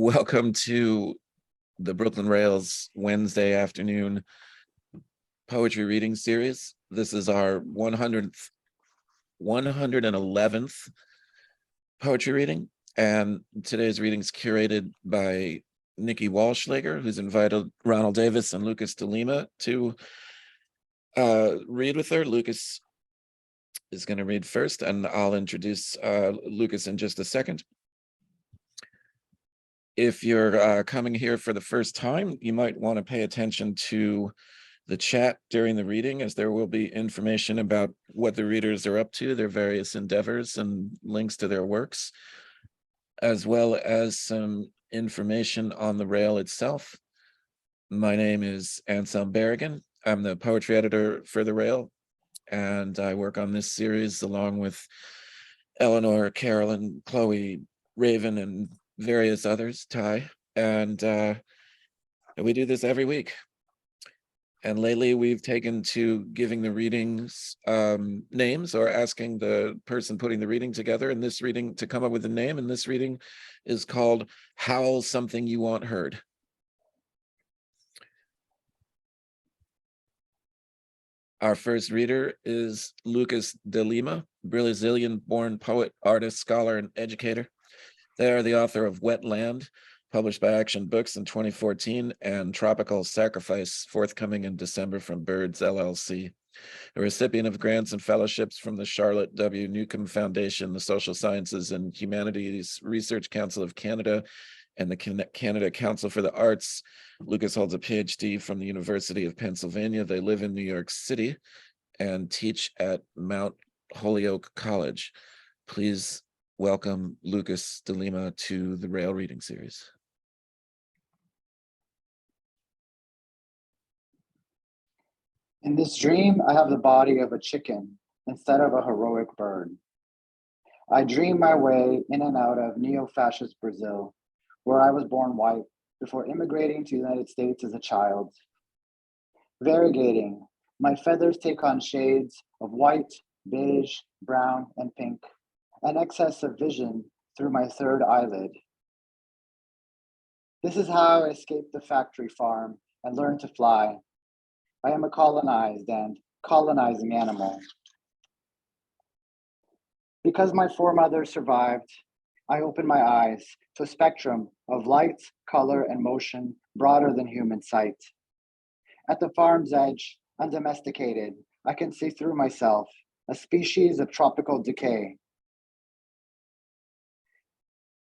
Welcome to the Brooklyn Rail's Wednesday afternoon poetry reading series. This is our 111th poetry reading, and today's reading is curated by Nikki Wallschlaeger, who's invited Ronald Davis and Lucas de Lima to read with her. Lucas is going to read first, and I'll introduce Lucas in just a second. If you're coming here for the first time, you might want to pay attention to the chat during the reading, as there will be information about what the readers are up to, their various endeavors, and links to their works, as well as some information on the Rail itself. My name is Anselm Berrigan. I'm the poetry editor for the Rail, and I work on this series along with Eleanor, Carolyn, Chloe, Raven, and various others, Ty, and we do this every week. And lately we've taken to giving the readings names, or asking the person putting the reading together in this reading to come up with a name, and this reading is called Howl, Something You Want Heard. Our first reader is Lucas de Lima, Brazilian-born poet, artist, scholar, and educator. They are the author of Wet Land, published by Action Books in 2014, and Tropical Sacrifice, forthcoming in December from Birds, LLC. A recipient of grants and fellowships from the Charlotte W. Newcomb Foundation, the Social Sciences and Humanities Research Council of Canada, and the Canada Council for the Arts. Lucas holds a PhD from the University of Pennsylvania. They live in New York City and teach at Mount Holyoke College. Please welcome Lucas de Lima to the Rail Reading Series. In this dream, I have the body of a chicken instead of a heroic bird. I dream my way in and out of neo-fascist Brazil, where I was born white before immigrating to the United States as a child. Variegating, my feathers take on shades of white, beige, brown, and pink, an excess of vision through my third eyelid. This is how I escaped the factory farm and learned to fly. I am a colonized and colonizing animal. Because my foremothers survived, I open my eyes to a spectrum of light, color, and motion broader than human sight. At the farm's edge, undomesticated, I can see through myself, a species of tropical decay.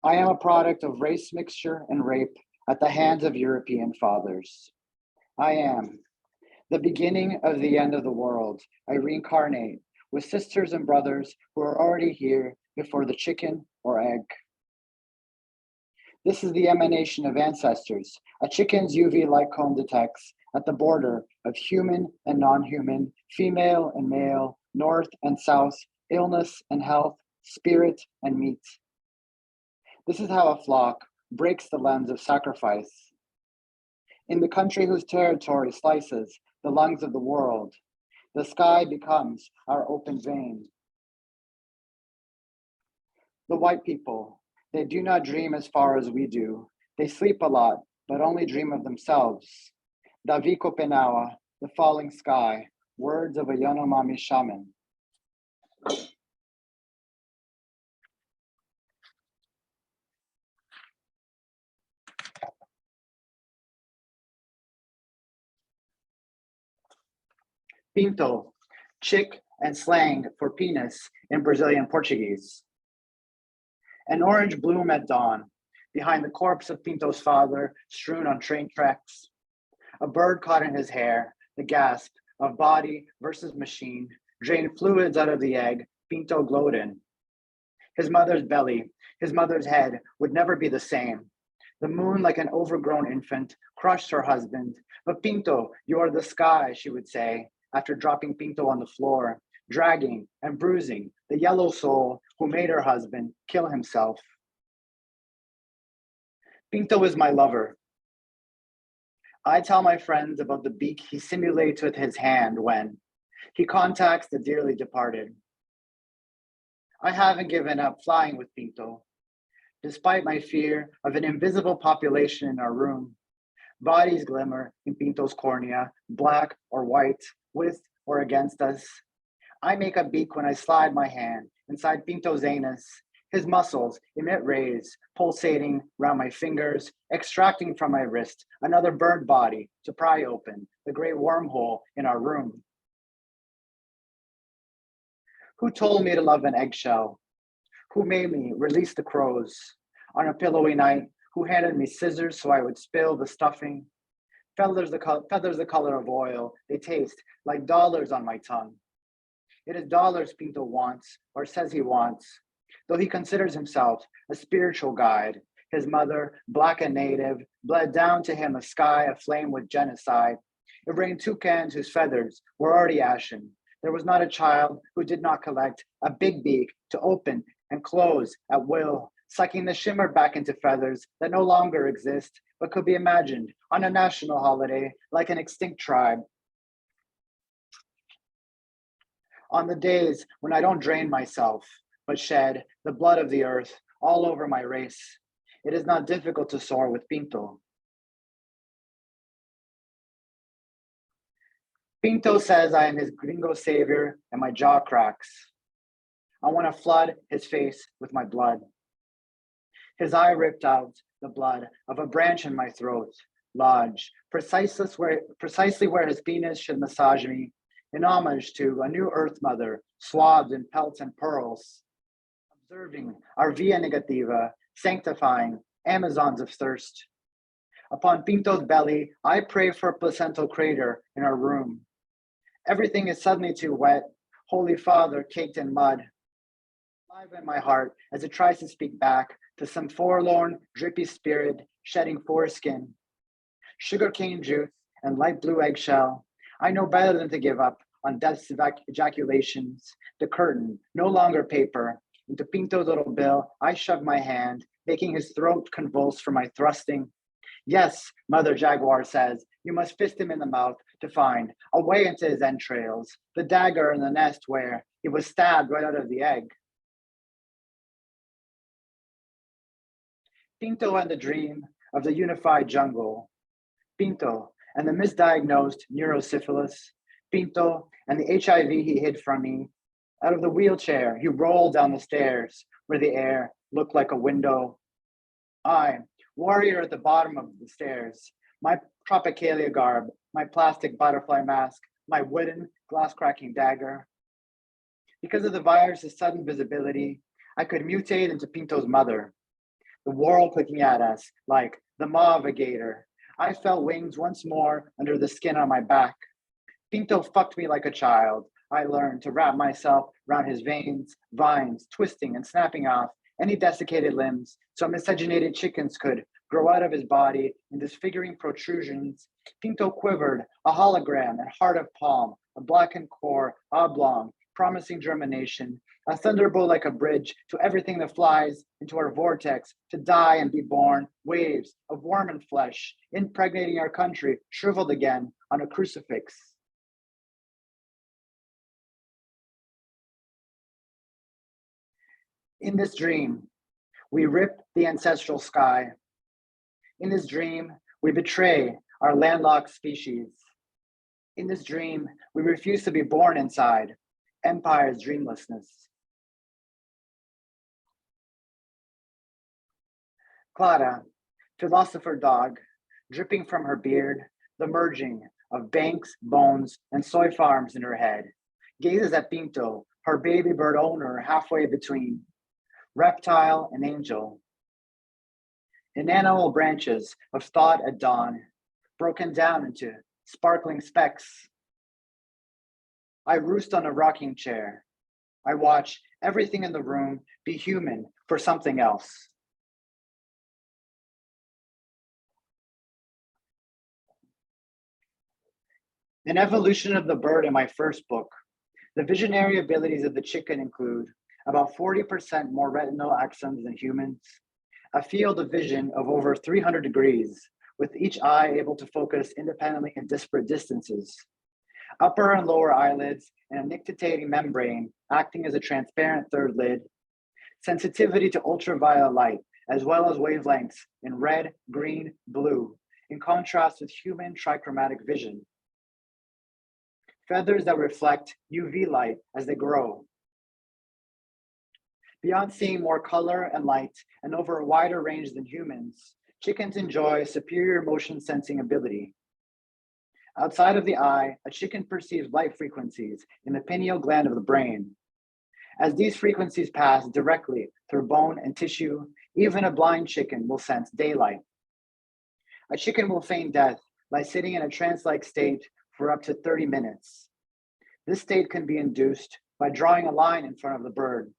I am a product of race mixture and rape at the hands of European fathers. I am the beginning of the end of the world. I reincarnate with sisters and brothers who are already here before the chicken or egg. This is the emanation of ancestors. A chicken's UV light cone detects at the border of human and non-human, female and male, north and south, illness and health, spirit and meat. This is how a flock breaks the lens of sacrifice. In the country whose territory slices the lungs of the world, the sky becomes our open vein. The white people, they do not dream as far as we do. They sleep a lot, but only dream of themselves. Daviko Penawa, the falling sky, words of a Yanomami shaman. Pinto, chick and slang for penis in Brazilian Portuguese. An orange bloom at dawn, behind the corpse of Pinto's father, strewn on train tracks. A bird caught in his hair, the gasp of body versus machine, drained fluids out of the egg Pinto glowed in. His mother's belly, his mother's head would never be the same. The moon, like an overgrown infant, crushed her husband. But Pinto, you are the sky, she would say, after dropping Pinto on the floor, dragging and bruising the yellow soul who made her husband kill himself. Pinto is my lover. I tell my friends about the beak he simulates with his hand when he contacts the dearly departed. I haven't given up flying with Pinto. despite my fear of an invisible population in our room. Bodies glimmer in Pinto's cornea, black or white, with or against us. I make a beak when I slide my hand inside Pinto's anus. His muscles emit rays, pulsating around my fingers, extracting from my wrist another burned body to pry open the great wormhole in our room. Who told me to love an eggshell? Who made me release the crows? On a pillowy night, who handed me scissors so I would spill the stuffing? Feathers the color of oil, they taste like dollars on my tongue. It is dollars Pinto wants, or says he wants, though he considers himself a spiritual guide. His mother, black and native, bled down to him a sky aflame with genocide. It rained toucans whose feathers were already ashen. There was not a child who did not collect a big beak to open and close at will, sucking the shimmer back into feathers that no longer exist, but could be imagined on a national holiday like an extinct tribe. On the days when I don't drain myself, but shed the blood of the earth all over my race, it is not difficult to soar with Pinto. Pinto says I am his gringo savior and my jaw cracks. I want to flood his face with my blood. His eye ripped out the blood of a branch in my throat, lodge, precisely where his penis should massage me, in homage to a new earth mother, swathed in pelts and pearls, observing our via negativa, sanctifying Amazons of thirst. Upon Pinto's belly, I pray for a placental crater in our room. Everything is suddenly too wet, Holy Father caked in mud. Alive in my heart as it tries to speak back to some forlorn, drippy spirit shedding foreskin. Sugarcane juice and light blue eggshell. I know better than to give up on death's ejaculations. The curtain, no longer paper. Into Pinto's little bill, I shove my hand, making his throat convulse from my thrusting. Yes, Mother Jaguar says, you must fist him in the mouth to find a way into his entrails, the dagger in the nest where he was stabbed right out of the egg. Pinto and the dream of the unified jungle. Pinto and the misdiagnosed neurosyphilis. Pinto and the HIV he hid from me. Out of the wheelchair, he rolled down the stairs where the air looked like a window. I, warrior at the bottom of the stairs, my Tropicalia garb, my plastic butterfly mask, my wooden glass-cracking dagger. Because of the virus's sudden visibility, I could mutate into Pinto's mother, the world looking at us like the maw of a gator. I felt wings once more under the skin on my back. Pinto fucked me like a child. I learned to wrap myself around his veins, vines, twisting and snapping off any desiccated limbs so miscegenated chickens could grow out of his body in disfiguring protrusions. Pinto quivered, a hologram and heart of palm, a blackened core, oblong, promising germination, a thunderbolt like a bridge to everything that flies into our vortex, to die and be born, waves of worm and flesh, impregnating our country, shriveled again on a crucifix. In this dream, we rip the ancestral sky. In this dream, we betray our landlocked species. In this dream, we refuse to be born inside empire's dreamlessness. Clara, philosopher dog, dripping from her beard, the merging of banks, bones, and soy farms in her head, gazes at Pinto, her baby bird owner halfway between reptile and angel. Inanimate branches of thought at dawn, broken down into sparkling specks. I roost on a rocking chair. I watch everything in the room be human for something else. An evolution of the bird in my first book. The visionary abilities of the chicken include about 40% more retinal axons than humans, a field of vision of over 300 degrees, with each eye able to focus independently at disparate distances, upper and lower eyelids, and a nictitating membrane acting as a transparent third lid, sensitivity to ultraviolet light as well as wavelengths in red, green, blue, in contrast with human trichromatic vision. Feathers that reflect UV light as they grow. Beyond seeing more color and light and over a wider range than humans, chickens enjoy superior motion sensing ability. Outside of the eye, a chicken perceives light frequencies in the pineal gland of the brain. As these frequencies pass directly through bone and tissue, even a blind chicken will sense daylight. A chicken will feign death by sitting in a trance-like state for up to 30 minutes. This state can be induced by drawing a line in front of the bird.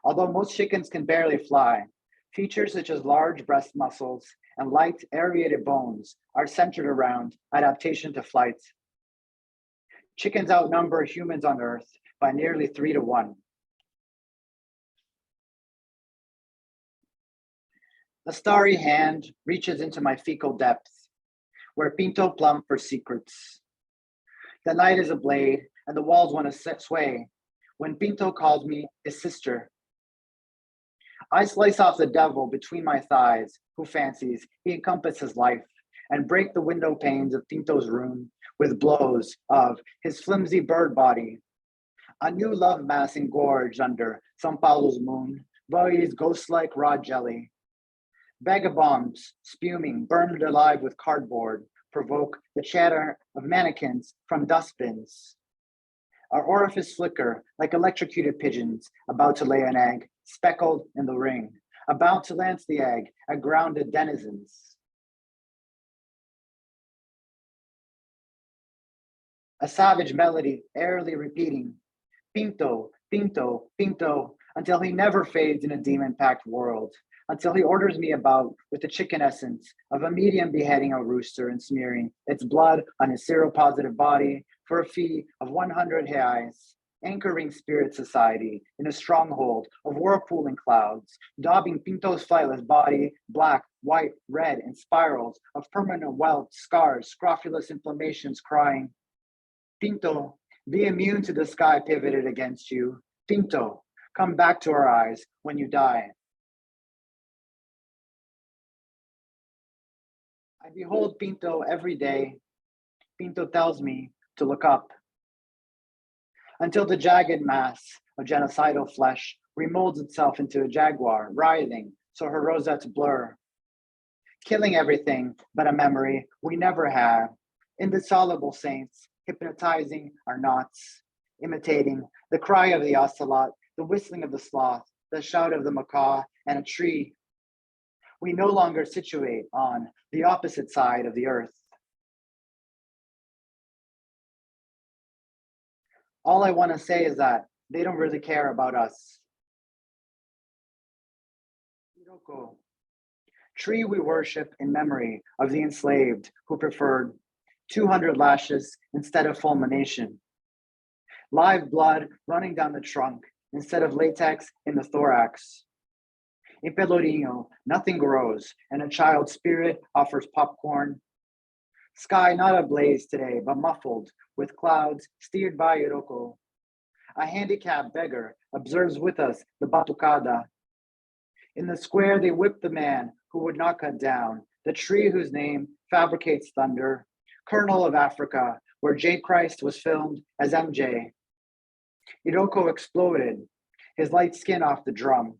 Although most chickens can barely fly, features such as large breast muscles and light aerated bones are centered around adaptation to flight. Chickens outnumber humans on Earth by nearly 3 to 1. A starry hand reaches into my fecal depths, where Pinto plumb for secrets. The night is a blade, and the walls want to sway, when Pinto calls me his sister. I slice off the devil between my thighs, who fancies he encompasses life, and break the window panes of Pinto's room with blows of his flimsy bird body. A new love mass engorged under São Paulo's moon, Bowie's ghost-like raw jelly. Vagabonds, spuming, burned alive with cardboard, provoke the chatter of mannequins from dustbins. Our orifice flicker like electrocuted pigeons about to lay an egg, speckled in the ring, about to lance the egg at grounded denizens. A savage melody airily repeating, Pinto, Pinto, Pinto, until he never fades in a demon-packed world, until he orders me about with the chicken essence of a medium beheading a rooster and smearing its blood on his seropositive body for a fee of 100 reais, anchoring spirit society in a stronghold of whirlpool and clouds, daubing Pinto's flightless body black, white, red, and spirals of permanent welts, scars, scrofulous inflammations, crying, Pinto, be immune to the sky pivoted against you. Pinto, come back to our eyes when you die. I behold Pinto every day. Pinto tells me to look up. Until the jagged mass of genocidal flesh remolds itself into a jaguar, writhing so her rosettes blur. Killing everything but a memory we never had. Indissoluble saints, hypnotizing our knots, imitating the cry of the ocelot, the whistling of the sloth, the shout of the macaw, and a tree. We no longer situate on the opposite side of the earth. All I want to say is that they don't really care about us. Iroko, tree we worship in memory of the enslaved who preferred 200 lashes instead of fulmination. Live blood running down the trunk instead of latex in the thorax. In Pelourinho, nothing grows, and a child's spirit offers popcorn. Sky not ablaze today, but muffled with clouds steered by Iroko. A handicapped beggar observes with us the batucada. In the square, they whip the man who would not cut down, the tree whose name fabricates thunder, Kernel of Africa, where J. Christ was filmed as MJ. Iroko exploded, his light skin off the drum.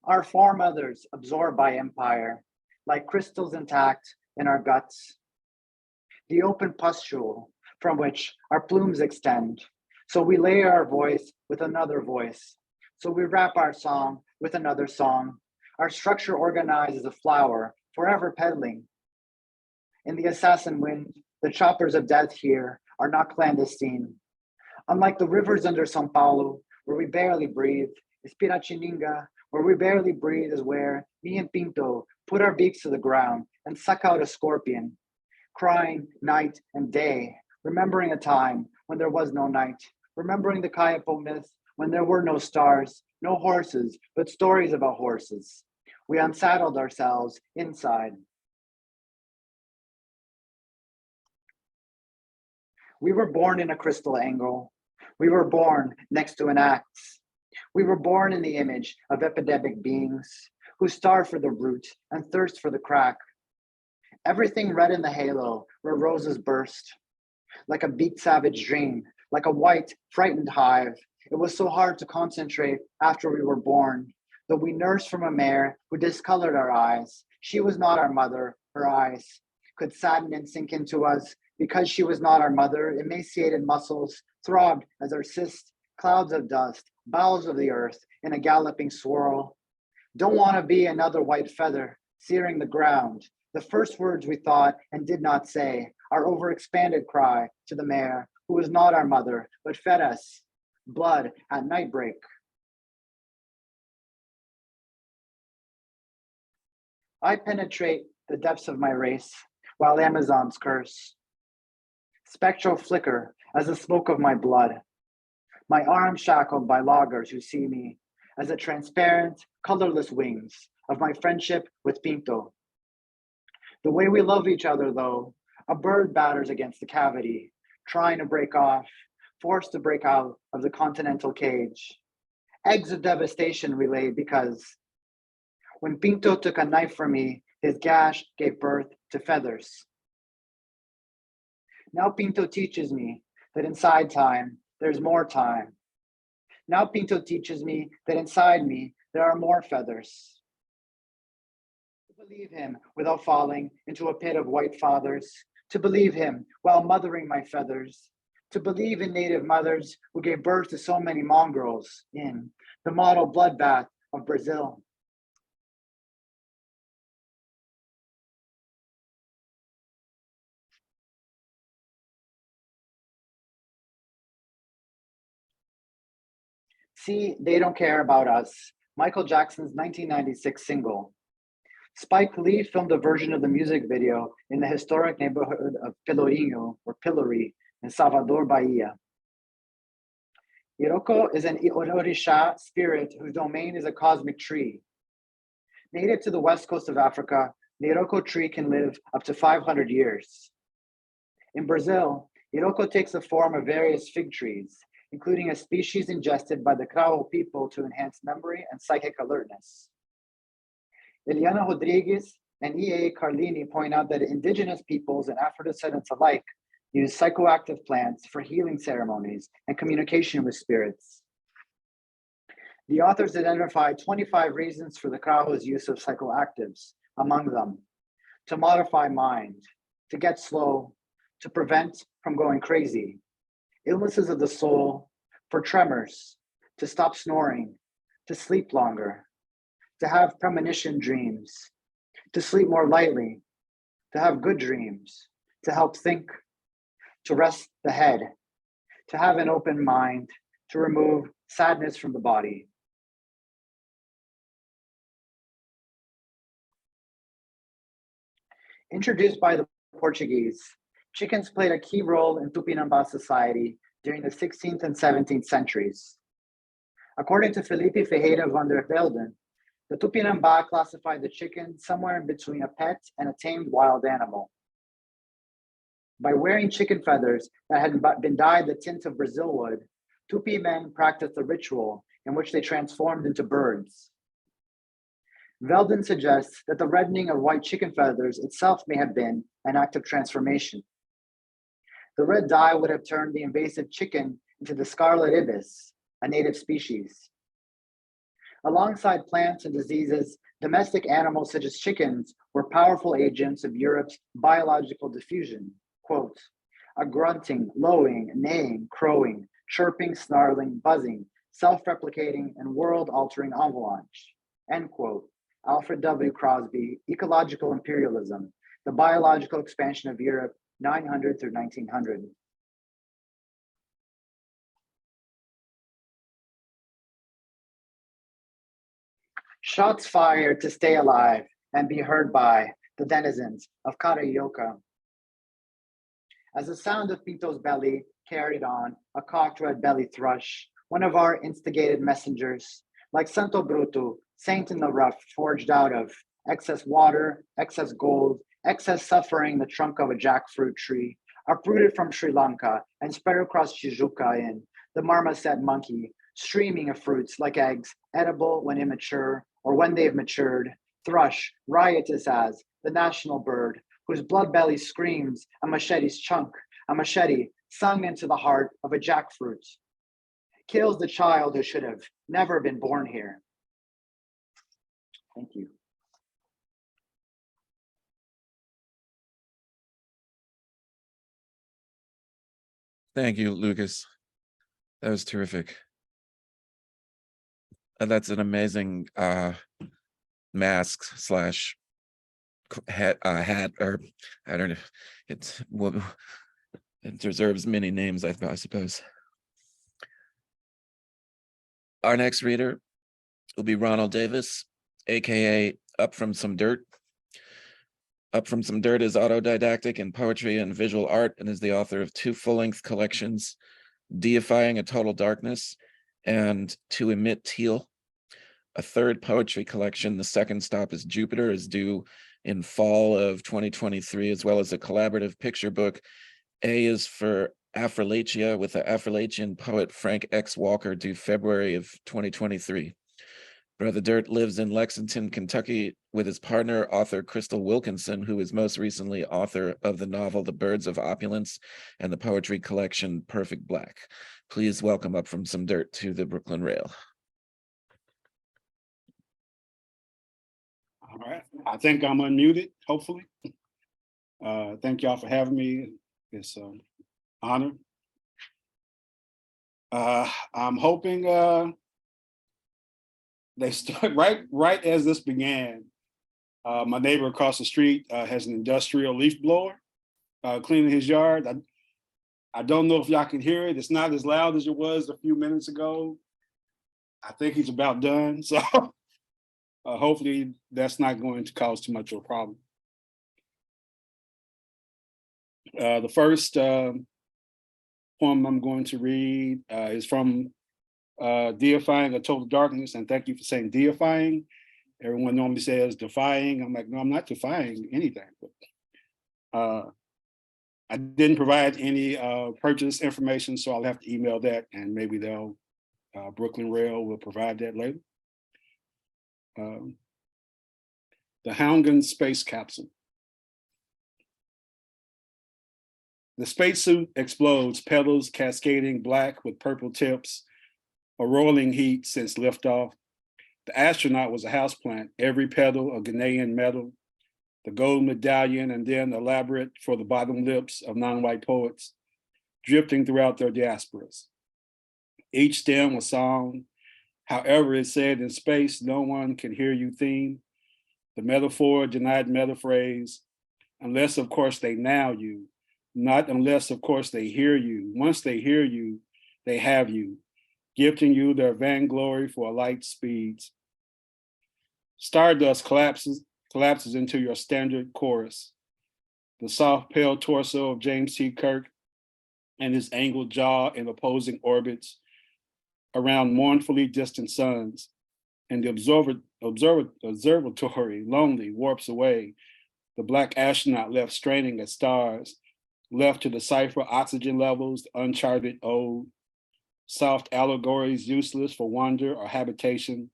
Our foremothers absorbed by empire, like crystals intact in our guts. The open pustule from which our plumes extend. So we layer our voice with another voice. So we wrap our song with another song. Our structure organized as a flower, forever peddling. In the assassin wind, the choppers of death here are not clandestine. Unlike the rivers under São Paulo, where we barely breathe, Espirachininga, where we barely breathe is where me and Pinto put our beaks to the ground and suck out a scorpion, crying night and day, remembering a time when there was no night, remembering the Kayapo myth when there were no stars, no horses, but stories about horses. We unsaddled ourselves inside. We were born in a crystal angle. We were born next to an axe. We were born in the image of epidemic beings who starve for the root and thirst for the crack. Everything red in the halo where roses burst. Like a beat savage dream, like a white, frightened hive. It was so hard to concentrate after we were born. Though we nursed from a mare who discolored our eyes, she was not our mother, her eyes could sadden and sink into us. Because she was not our mother, emaciated muscles throbbed as our cysts, clouds of dust, bowels of the earth in a galloping swirl. Don't want to be another white feather, searing the ground. The first words we thought and did not say, our overexpanded cry to the mare, who was not our mother, but fed us blood at nightbreak. I penetrate the depths of my race, while Amazons curse. Spectral flicker as the smoke of my blood. My arms shackled by loggers who see me as the transparent, colorless wings of my friendship with Pinto. The way we love each other, though, a bird batters against the cavity, trying to break off, forced to break out of the continental cage. Eggs of devastation we laid because when Pinto took a knife from me, his gash gave birth to feathers. Now Pinto teaches me that inside time, there's more time. Now Pinto teaches me that inside me, there are more feathers. To believe him without falling into a pit of white fathers, to believe him while mothering my feathers, to believe in native mothers who gave birth to so many mongrels in the model bloodbath of Brazil. See, They Don't Care About Us, Michael Jackson's 1996 single. Spike Lee filmed a version of the music video in the historic neighborhood of Pelourinho, or Pillory, in Salvador, Bahia. Iroko is an Orisha spirit whose domain is a cosmic tree. Native to the west coast of Africa, the Iroko tree can live up to 500 years. In Brazil, Iroko takes the form of various fig trees, including a species ingested by the Crao people to enhance memory and psychic alertness. Eliana Rodriguez and E.A. Carlini point out that indigenous peoples and Afro-descendants alike use psychoactive plants for healing ceremonies and communication with spirits. The authors identify 25 reasons for the Crao's use of psychoactives, among them, to modify mind, to get slow, to prevent from going crazy, illnesses of the soul, for tremors, to stop snoring, to sleep longer, to have premonition dreams, to sleep more lightly, to have good dreams, to help think, to rest the head, to have an open mind, to remove sadness from the body. Introduced by the Portuguese, chickens played a key role in Tupinambá society during the 16th and 17th centuries. According to Felipe Ferreira van der Velden, the Tupinambá classified the chicken somewhere in between a pet and a tamed wild animal. By wearing chicken feathers that had been dyed the tint of Brazil wood, Tupi men practiced a ritual in which they transformed into birds. Velden suggests that the reddening of white chicken feathers itself may have been an act of transformation. The red dye would have turned the invasive chicken into the scarlet ibis, a native species. Alongside plants and diseases, domestic animals such as chickens were powerful agents of Europe's biological diffusion. Quote, a grunting, lowing, neighing, crowing, chirping, snarling, buzzing, self-replicating, and world-altering avalanche. End quote. Alfred W. Crosby, Ecological Imperialism, the Biological Expansion of Europe, 900 through 1900. Shots fired to stay alive and be heard by the denizens of Carioca. As the sound of Pinto's belly carried on, a cocked red-bellied thrush, one of our instigated messengers, like Santo Bruto, saint in the rough, forged out of excess water, excess gold, excess suffering, the trunk of a jackfruit tree, uprooted from Sri Lanka and spread across Tijuca in the marmoset monkey, streaming of fruits like eggs, edible when immature or when they've matured, thrush, riotous as the national bird, whose blood belly screams a machete's chunk, a machete sung into the heart of a jackfruit, kills the child who should have never been born here. Thank you. Thank you, Lucas. That was terrific. That's an amazing mask slash hat, or I don't know. It deserves many names, I suppose. Our next reader will be Ronald Davis, aka Up From Some Dirt. Up From Some Dirt is autodidactic in poetry and visual art and is the author of 2 full-length collections, Deifying a Total Darkness and To Emit Teal. A 3rd poetry collection, The Second Stop is Jupiter, is due in fall of 2023, as well as a collaborative picture book, A is for Affrilachian, with the Affrilachian poet Frank X. Walker, due February of 2023. Brother Dirt lives in Lexington, Kentucky, with his partner, author Crystal Wilkinson, who is most recently author of the novel The Birds of Opulence and the poetry collection Perfect Black. Please welcome Up From Some Dirt to the Brooklyn Rail. All right, I think I'm unmuted, hopefully. Thank y'all for having me. It's an honor. I'm hoping they start right as this began. My neighbor across the street has an industrial leaf blower cleaning his yard. I don't know if y'all can hear it. It's not as loud as it was a few minutes ago. I think he's about done, so hopefully that's not going to cause too much of a problem. The first poem I'm going to read is from Deifying a Total Darkness, and thank you for saying deifying. Everyone normally says defying. I'm like, no, I'm not defying anything. But, I didn't provide any purchase information, so I'll have to email that, and maybe they'll Brooklyn Rail will provide that later. The Houngan Space Capsule. The spacesuit explodes, petals cascading black with purple tips, a rolling heat since liftoff. The astronaut was a houseplant, every petal a Ghanaian medal, the gold medallion, and then elaborate for the bottom lips of non-white poets, drifting throughout their diasporas. Each stem a song, however it's said in space, no one can hear you theme. The metaphor denied metaphrase, unless of course they now you, not unless of course they hear you. Once they hear you, they have you, gifting you their vainglory for a light speeds. Stardust collapses into your standard chorus. The soft pale torso of James T. Kirk and his angled jaw in opposing orbits around mournfully distant suns, and the observatory lonely warps away, the black astronaut left straining at stars, left to decipher oxygen levels, the uncharted ode, soft allegories useless for wonder or habitation,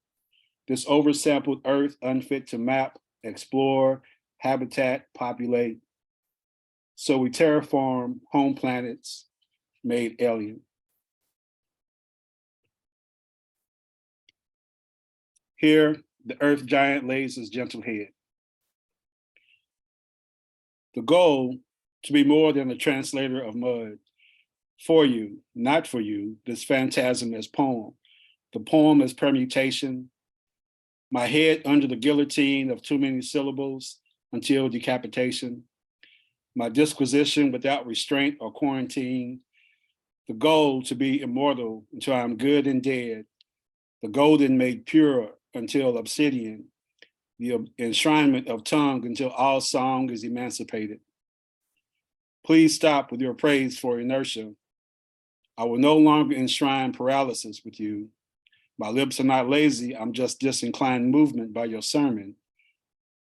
this oversampled earth unfit to map, explore, habitat, populate. So we terraform home planets made alien. Here, the earth giant lays his gentle head. The goal, to be more than a translator of mud. For you, not for you, this phantasm as poem. The poem as permutation. My head under the guillotine of too many syllables until decapitation. My disquisition without restraint or quarantine. The goal to be immortal until I'm good and dead. The golden made pure until obsidian. The enshrinement of tongue until all song is emancipated. Please stop with your praise for inertia. I will no longer enshrine paralysis with you. My lips are not lazy, I'm just disinclined movement by your sermon.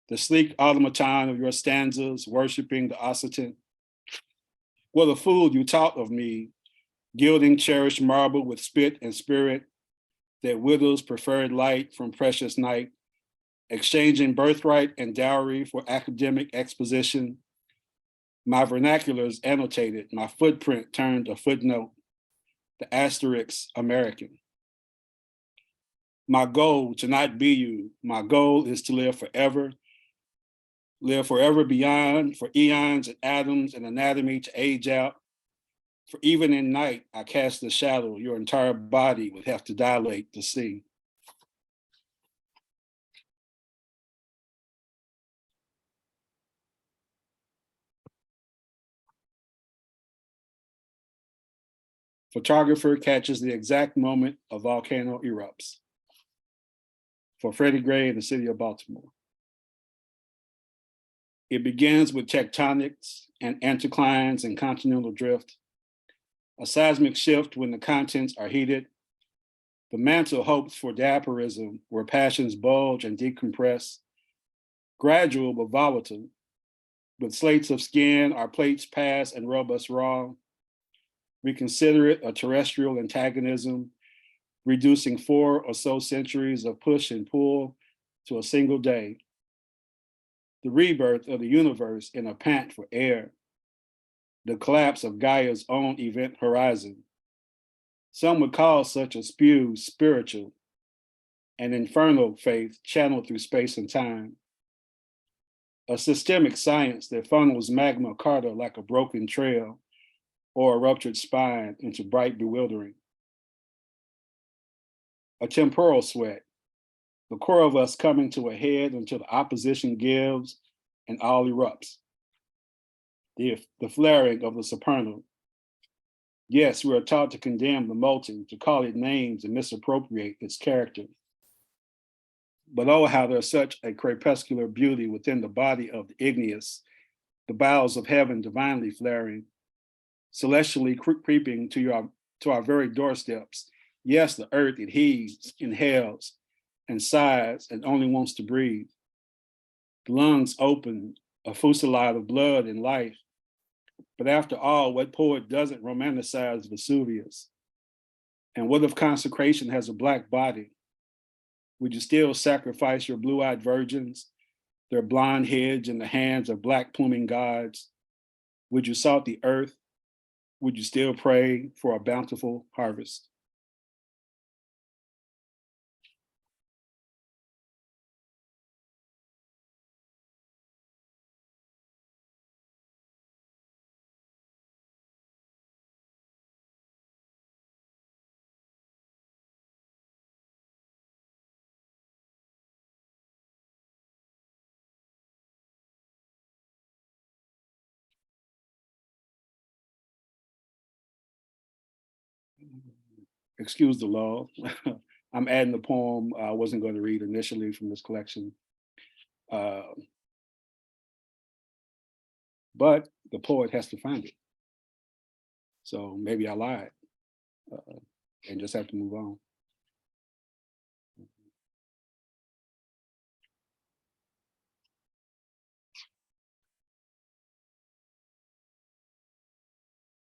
The sleek automaton of your stanzas, worshiping the occitan. What a fool you taught of me, gilding cherished marble with spit and spirit that withers preferred light from precious night, exchanging birthright and dowry for academic exposition. My vernaculars annotated, my footprint turned a footnote, the asterisk American. My goal to not be you, my goal is to live forever beyond, for eons and atoms and anatomy to age out. For even in night, I cast a shadow, your entire body would have to dilate to see. Photographer catches the exact moment a volcano erupts. For Freddie Gray in the city of Baltimore. It begins with tectonics and anticlines and continental drift. A seismic shift when the contents are heated. The mantle hopes for diaparism where passions bulge and decompress. Gradual but volatile. With slates of skin, our plates pass and rub us raw. We consider it a terrestrial antagonism, reducing 4 or so centuries of push and pull to a single day. The rebirth of the universe in a pant for air. The collapse of Gaia's own event horizon. Some would call such a spew spiritual, an infernal faith channeled through space and time. A systemic science that funnels magma carta like a broken trail or a ruptured spine into bright bewildering. A temporal sweat, the core of us coming to a head until the opposition gives and all erupts. The flaring of the supernal. Yes, we are taught to condemn the molten, to call it names and misappropriate its character. But oh, how there's such a crepuscular beauty within the body of the igneous, the bowels of heaven divinely flaring, celestially creeping to our very doorsteps. Yes, the earth, it heaves, inhales, and sighs, and only wants to breathe. The lungs open, a fusillade of blood and life. But after all, what poet doesn't romanticize Vesuvius? And what if consecration has a Black body? Would you still sacrifice your blue-eyed virgins, their blonde heads in the hands of Black pluming gods? Would you salt the earth? Would you still pray for a bountiful harvest? Excuse the law. I'm adding the poem I wasn't going to read initially from this collection. But the poet has to find it. So maybe I lied and just have to move on.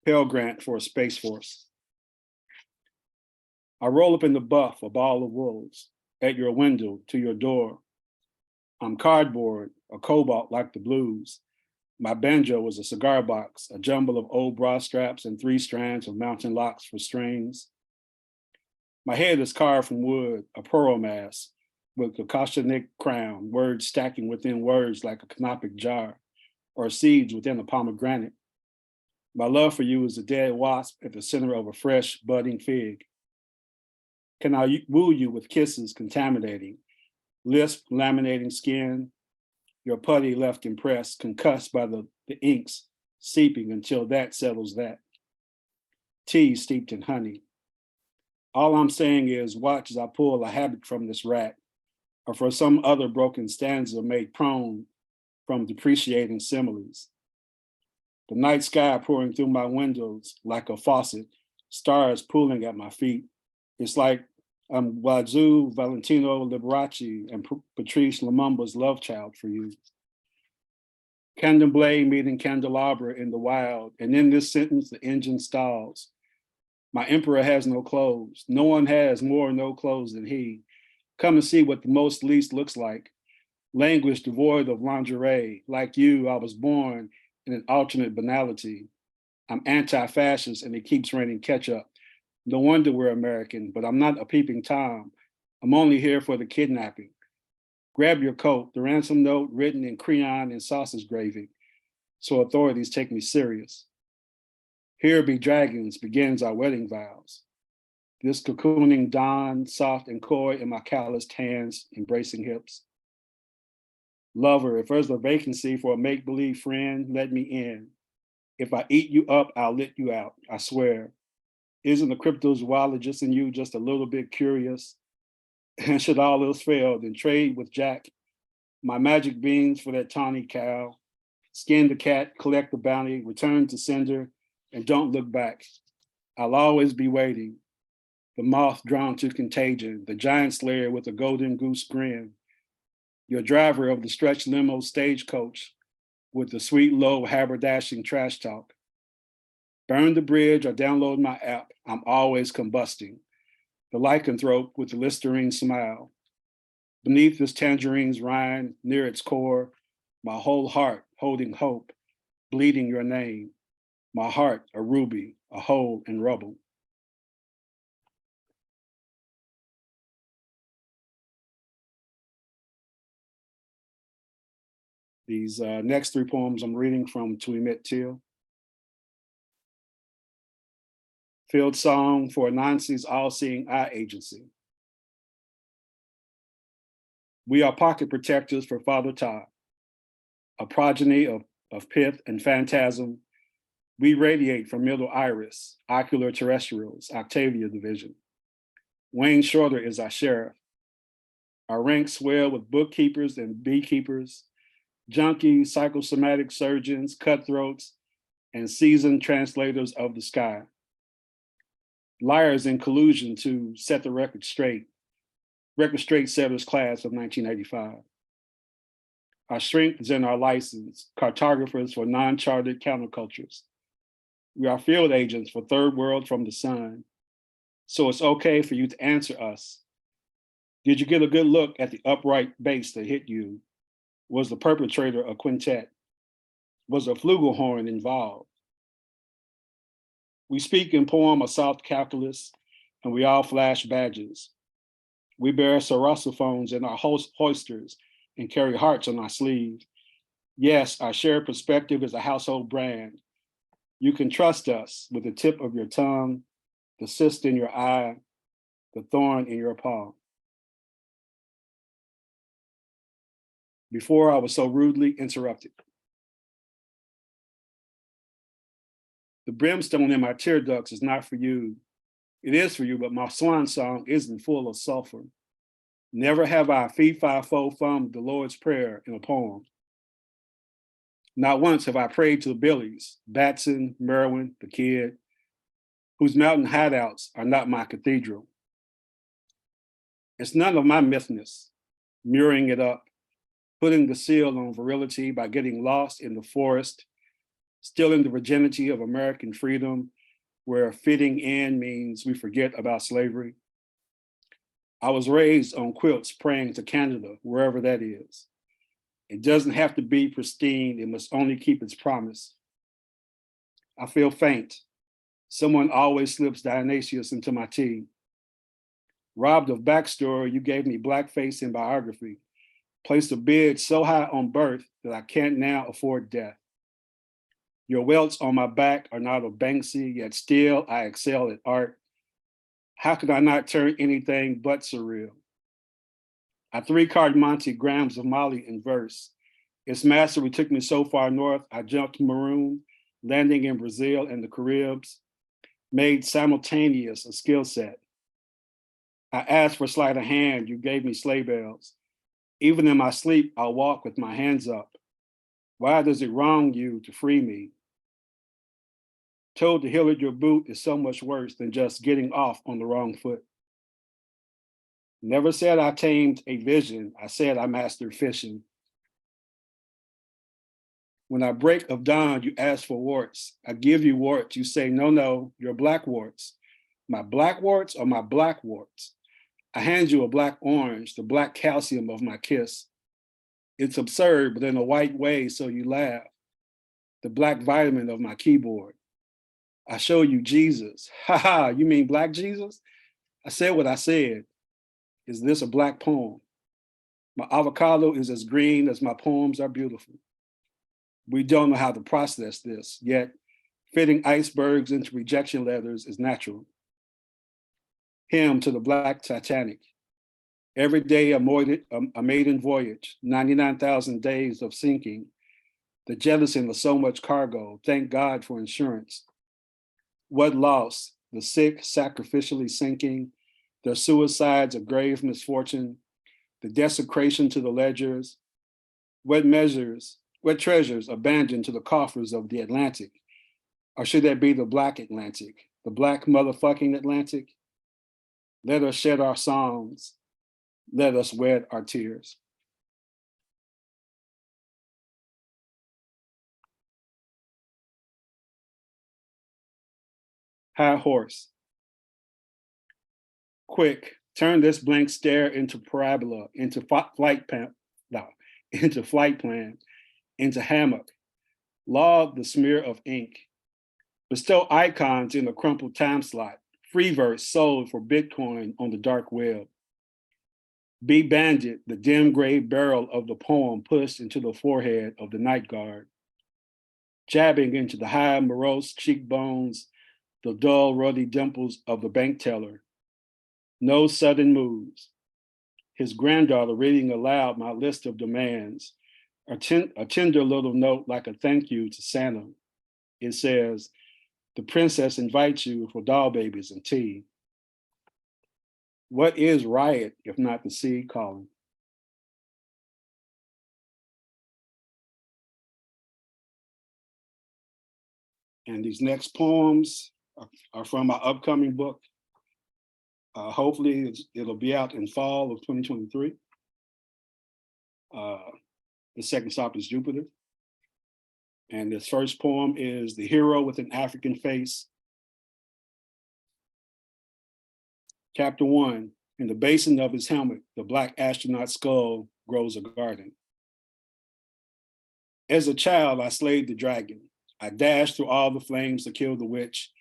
Pell Grant for a Space Force. I roll up in the buff, a ball of wolves, at your window, to your door. I'm cardboard, a cobalt like the blues. My banjo is a cigar box, a jumble of old bra straps and 3 strands of mountain locks for strings. My head is carved from wood, a pearl mass, with a Koshanic crown, words stacking within words like a canopic jar, or seeds within a pomegranate. My love for you is a dead wasp at the center of a fresh, budding fig. Can I woo you with kisses contaminating, lisp laminating skin, your putty left impressed, concussed by the inks seeping until that settles that. Tea steeped in honey. All I'm saying is watch as I pull a habit from this rack, or for some other broken stanza made prone from depreciating similes. The night sky pouring through my windows like a faucet, stars pooling at my feet. It's like I'm Wazoo, Valentino Liberace, and Patrice Lumumba's love child for you. Candomblé meeting candelabra in the wild, and in this sentence, the engine stalls. My emperor has no clothes. No one has more no clothes than he. Come and see what the most least looks like. Language devoid of lingerie. Like you, I was born in an alternate banality. I'm anti-fascist and it keeps raining ketchup. No wonder we're American, but I'm not a peeping Tom. I'm only here for the kidnapping. Grab your coat, the ransom note written in crayon and sausage gravy, so authorities take me serious. Here be dragons begins our wedding vows. This cocooning dawn, soft and coy in my calloused hands, embracing hips. Lover, if there's a vacancy for a make-believe friend, let me in. If I eat you up, I'll let you out, I swear. Isn't the cryptozoologist in you just a little bit curious? And should all else fail, then trade with Jack. My magic beans for that tawny cow. Skin the cat, collect the bounty, return to sender, and don't look back. I'll always be waiting. The moth drawn to contagion, the giant slayer with a golden goose grin. Your driver of the stretch limo stagecoach with the sweet low haberdashing trash talk. Burn the bridge or download my app. I'm always combusting. The lycanthrope with the Listerine smile. Beneath this tangerine's rind, near its core, my whole heart holding hope, bleeding your name. My heart a ruby, a hole in rubble. These next three poems I'm reading from To Emit, Teal. Field Song for Anansi's All-Seeing Eye Agency. We are pocket protectors for Father Todd, a progeny of pith and phantasm. We radiate from middle iris, ocular terrestrials, Octavia division. Wayne Shorter is our sheriff. Our ranks swell with bookkeepers and beekeepers, junkies, psychosomatic surgeons, cutthroats, and seasoned translators of the sky. Liars in collusion to set the record straight setters class of 1985. Our strength is in our license, cartographers for non-charted countercultures. We are field agents for third world from the sun. So it's okay for you to answer us. Did you get a good look at the upright bass that hit you? Was the perpetrator a quintet? Was a flugelhorn involved? We speak in poem of soft calculus, and we all flash badges. We bear sarosophones in our hoisters and carry hearts on our sleeve. Yes, our shared perspective is a household brand. You can trust us with the tip of your tongue, the cyst in your eye, the thorn in your paw. Before I was so rudely interrupted. The brimstone in my tear ducts is not for you. It is for you, but my swan song isn't full of sulfur. Never have I fee-fi-fo-fummed the Lord's Prayer in a poem. Not once have I prayed to the Billies, Batson, Merwin, the Kid, whose mountain hideouts are not my cathedral. It's none of my mythness, mirroring it up, putting the seal on virility by getting lost in the forest, stealing the virginity of American freedom, where fitting in means we forget about slavery. I was raised on quilts praying to Canada, wherever that is. It doesn't have to be pristine, it must only keep its promise. I feel faint. Someone always slips Dionysius into my tea. Robbed of backstory, you gave me blackface in biography, placed a bid so high on birth that I can't now afford death. Your welts on my back are not of Banksy, yet still I excel at art. How could I not turn anything but surreal? I 3-card Monte grams of Molly in verse. Its mastery took me so far north, I jumped maroon, landing in Brazil and the Caribs, made simultaneous a skill set. I asked for sleight of hand, you gave me sleigh bells. Even in my sleep, I'll walk with my hands up. Why does it wrong you to free me? Told to heel at your boot is so much worse than just getting off on the wrong foot. Never said I tamed a vision, I said I mastered fishing. When I break of dawn, you ask for warts. I give you warts. You say, no, no, you're black warts. My black warts or my black warts? I hand you a black orange, the black calcium of my kiss. It's absurd, but in a white way, so you laugh. The black vitamin of my keyboard. I show you Jesus. Ha ha, you mean black Jesus? I said what I said. Is this a black poem? My avocado is as green as my poems are beautiful. We don't know how to process this, yet fitting icebergs into rejection letters is natural. Hymn to the Black Titanic. Every day a maiden voyage, 99,000 days of sinking, the jettison of so much cargo, thank God for insurance. What loss, the sick sacrificially sinking, their suicides of grave misfortune, the desecration to the ledgers, what treasures abandoned to the coffers of the Atlantic? Or should that be the Black Atlantic, the Black motherfucking Atlantic? Let us shed our songs. Let us wed our tears. High horse. Quick, turn this blank stare into parabola, into flight plan, into hammock. Log the smear of ink. Bestow icons in a crumpled time slot. Free verse sold for Bitcoin on the dark web. Be bandit, the dim gray barrel of the poem pushed into the forehead of the night guard. Jabbing into the high morose cheekbones, the dull ruddy dimples of the bank teller. No sudden moves. His granddaughter reading aloud my list of demands, a tender little note like a thank you to Santa. It says, the princess invites you for doll babies and tea. What is riot if not the sea calling? And these next poems are from my upcoming book. Hopefully it'll be out in fall of 2023. The second stop is Jupiter. And this first poem is The Hero with an African Face. Chapter 1, in the basin of his helmet, the Black astronaut skull grows a garden. As a child, I slayed the dragon. I dashed through all the flames to kill the witch,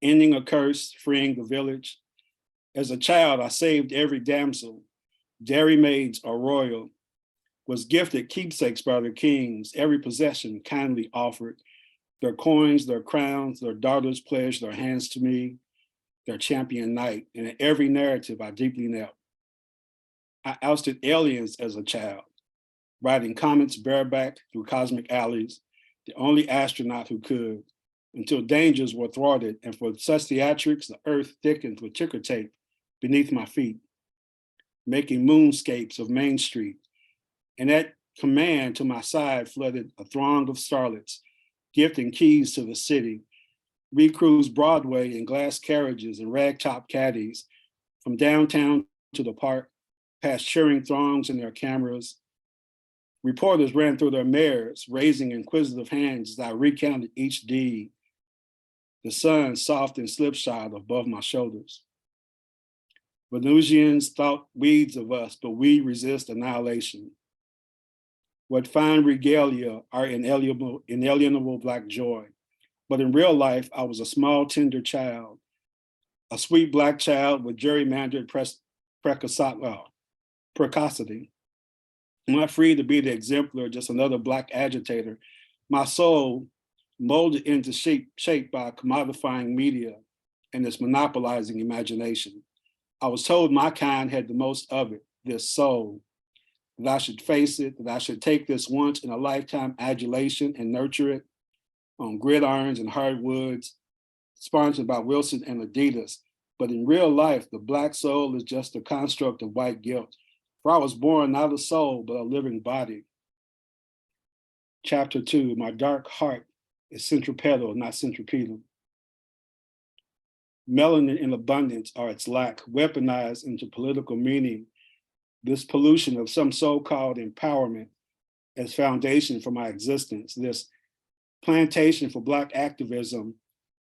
ending a curse, freeing the village. As a child, I saved every damsel. Dairy maids are royal, was gifted keepsakes by their kings, every possession kindly offered. Their coins, their crowns, their daughters pledged their hands to me, their champion knight, and in every narrative I deeply knelt. I ousted aliens as a child, riding comets bareback through cosmic alleys, the only astronaut who could, until dangers were thwarted, and for such theatrics, the earth thickened with ticker tape beneath my feet, making moonscapes of Main Street. And at command to my side flooded a throng of starlets, gifting keys to the city. We cruised Broadway in glass carriages and ragtop caddies, from downtown to the park, past cheering throngs in their cameras. Reporters ran through their mares, raising inquisitive hands as I recounted each deed. The sun soft and slipshod above my shoulders. Venusians thought weeds of us, but we resist annihilation. What fine regalia are inalienable Black joy. But in real life, I was a small, tender child, a sweet Black child with gerrymandered precocity. Not free to be the exemplar, just another Black agitator. My soul molded into shape by commodifying media and its monopolizing imagination. I was told my kind had the most of it, this soul, that I should face it, that I should take this once in a lifetime adulation and nurture it on gridirons and hardwoods, sponsored by Wilson and Adidas. But in real life, the Black soul is just a construct of white guilt. For I was born not a soul, but a living body. Chapter 2, my dark heart is centripetal, not centripetal. Melanin in abundance or its lack, weaponized into political meaning. This pollution of some so-called empowerment as foundation for my existence, this plantation for Black activism,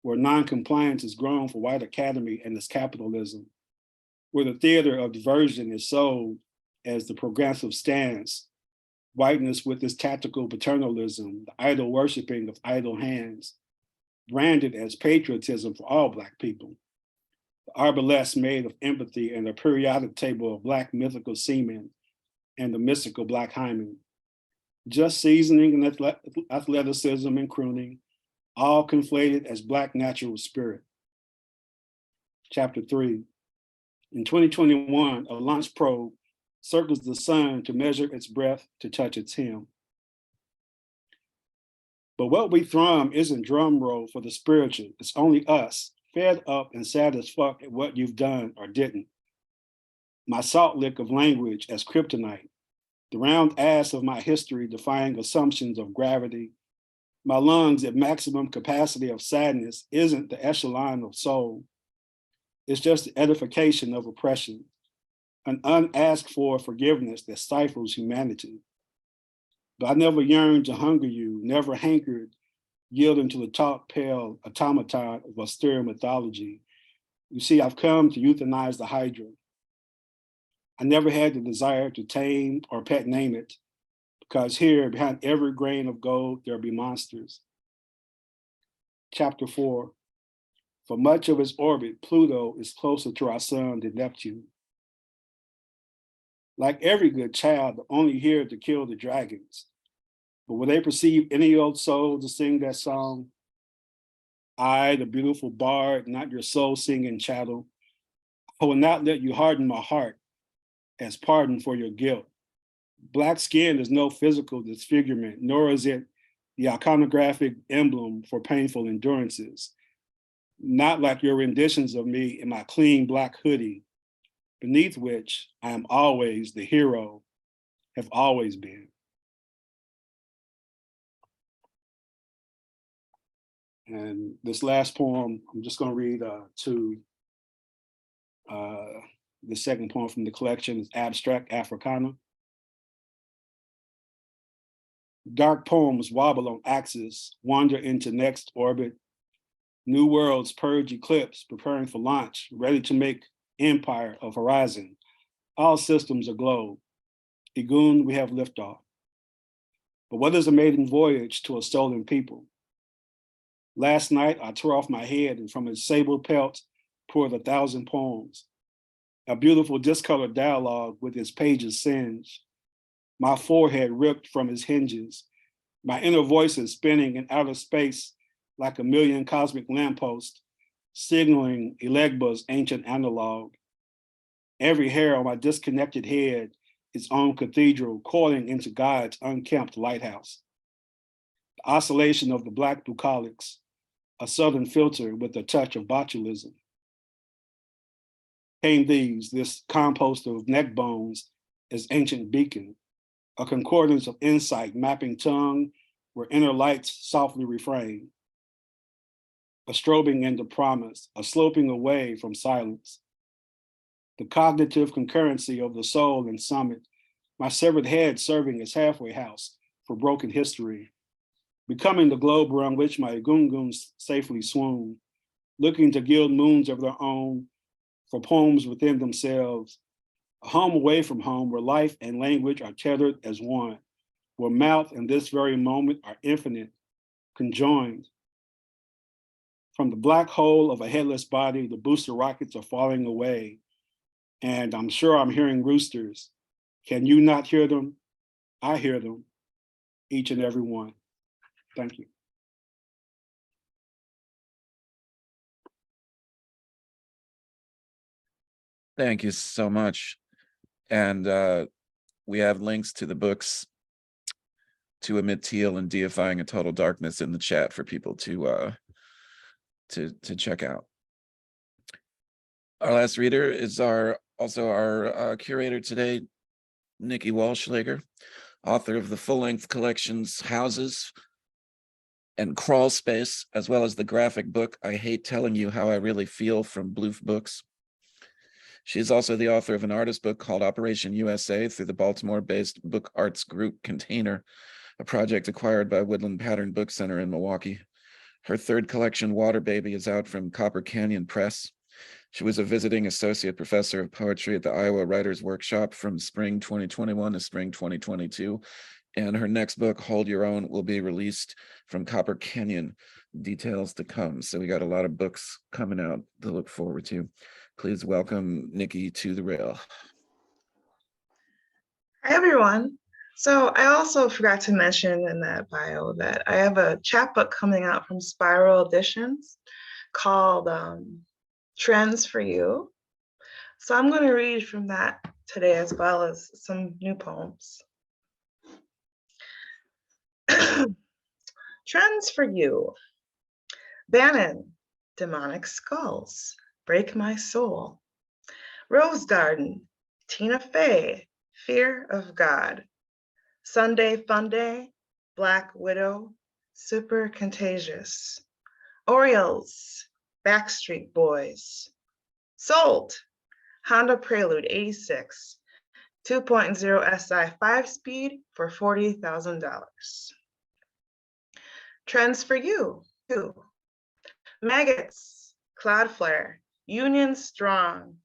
where noncompliance is grown for white academy and its capitalism, where the theater of diversion is sold as the progressive stance, whiteness with its tactical paternalism, the idol worshiping of idle hands, branded as patriotism for all Black people, the arbalest made of empathy and a periodic table of Black mythical seamen and the mystical Black hymen, just seasoning and athleticism and crooning, all conflated as Black natural spirit. Chapter 3. In 2021, a launch probe circles the sun to measure its breath, to touch its hem. But what we thrum isn't drum roll for the spiritual. It's only us, fed up and sad as fuck at what you've done or didn't. My salt lick of language as kryptonite, the round ass of my history defying assumptions of gravity. My lungs at maximum capacity of sadness isn't the echelon of soul. It's just the edification of oppression, an unasked for forgiveness that stifles humanity. But I never yearned to hunger you, never hankered, yielding to the taut, pale automaton of austere mythology. You see, I've come to euthanize the Hydra. I never had the desire to tame or pet name it, because here, behind every grain of gold, there'll be monsters. Chapter 4. For much of its orbit, Pluto is closer to our sun than Neptune. Like every good child, they're only here to kill the dragons. But will they perceive any old soul to sing that song? I, the beautiful bard, not your soul singing chattel, I will not let you harden my heart as pardon for your guilt. Black skin is no physical disfigurement, nor is it the iconographic emblem for painful endurances. Not like your renditions of me in my clean Black hoodie, beneath which I am always the hero, have always been. And this last poem, I'm just going to read the second poem from the collection is Abstract Africana. Dark poems wobble on axis, wander into next orbit. New worlds purge eclipse, preparing for launch, ready to make empire of horizon. All systems aglow. Igun, we have liftoff. But what is a maiden voyage to a stolen people? Last night, I tore off my head and from its sable pelt poured 1,000 poems. A beautiful discolored dialogue with its pages singed. My forehead ripped from its hinges. My inner voices spinning in outer space like a million cosmic lampposts, signaling Elegba's ancient analog. Every hair on my disconnected head, its own cathedral coiling into God's unkempt lighthouse. The oscillation of the Black bucolics, a southern filter with a touch of botulism. Came these, this compost of neck bones as ancient beacon, a concordance of insight mapping tongue where inner lights softly refrain. A strobing into promise, a sloping away from silence. The cognitive concurrency of the soul and summit, my severed head serving as halfway house for broken history, becoming the globe around which my gunguns safely swoon, looking to gild moons of their own for poems within themselves, a home away from home where life and language are tethered as one, where mouth and this very moment are infinite, conjoined. From the black hole of a headless body, the booster rockets are falling away, and I'm sure I'm hearing roosters. Can you not hear them? I hear them, each and every one. Thank you. Thank you so much. And we have links to the books to Emit, Teal, and Deifying a Total Darkness in the chat for people to check out. Our last reader is also our curator today, Nikki Wallschlaeger, author of the full-length collections Houses and Crawl Space, as well as the graphic book I Hate Telling You How I Really Feel from Bloof Books. She's also the author of an artist book called Operation USA through the Baltimore-based Book Arts Group Container, a project acquired by Woodland Pattern Book Center in Milwaukee. Her third collection, Water Baby, is out from Copper Canyon Press. She was a visiting associate professor of poetry at the Iowa Writers Workshop from spring 2021 to spring 2022. And her next book, Hold Your Own, will be released from Copper Canyon. Details to come. So we got a lot of books coming out to look forward to. Please welcome Nikki to the Rail. Hi, everyone. So I also forgot to mention in that bio that I have a chapbook coming out from Spiral Editions called Trends for You. So I'm going to read from that today as well as some new poems. Trends for You. Bannon, Demonic Skulls, Break My Soul. Rose Garden, Tina Fey, Fear of God. Sunday Funday, Black Widow, Super Contagious. Orioles, Backstreet Boys. Sold, Honda Prelude 86, 2.0 SI 5-speed for $40,000. Trends for You, too. Maggots, Cloudflare, Union Strong.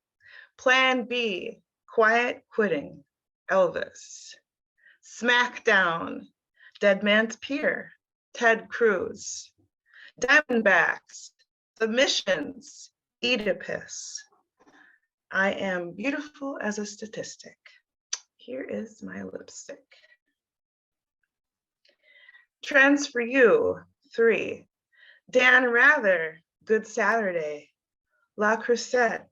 Plan B, Quiet Quitting, Elvis. Smackdown, Dead Man's Pier, Ted Cruz. Diamondbacks, Submissions, Oedipus. I am beautiful as a statistic. Here is my lipstick. Trends for You, 3. Dan Rather, Good Saturday. La Crusette,